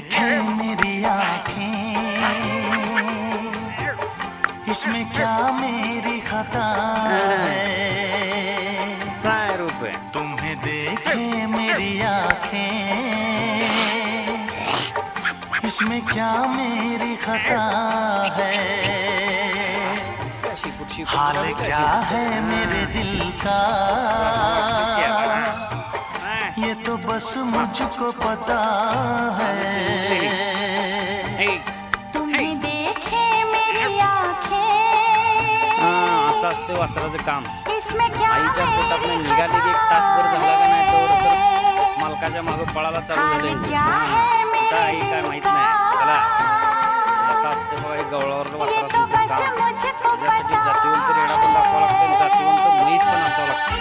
देखे मेरी आँखें, इसमें क्या मेरी खता है। 100 रुपये तुम्हें देखे मेरी आँखें, इसमें क्या मेरी खता है। हाल क्या है मेरे दिल का, ये तो बस मुझको पता है। तुम्हें देखे मेरी आँखें, असं असते वासराचं काम. इसमें क्या आईच्या मेरी पोटातनं निघाली की 1 तासभर झाला का नाही तर मालकाच्या मागं पळायला चालू झाले. कुठं आई काय माहित नाही. चला असं असतं बघा हे गवळावर वासराचं काम. त्याच्यासाठी जातीवंत रेडा पण दाखवावं लागतं, जातीवंत म्हैस पण असावं लागतं.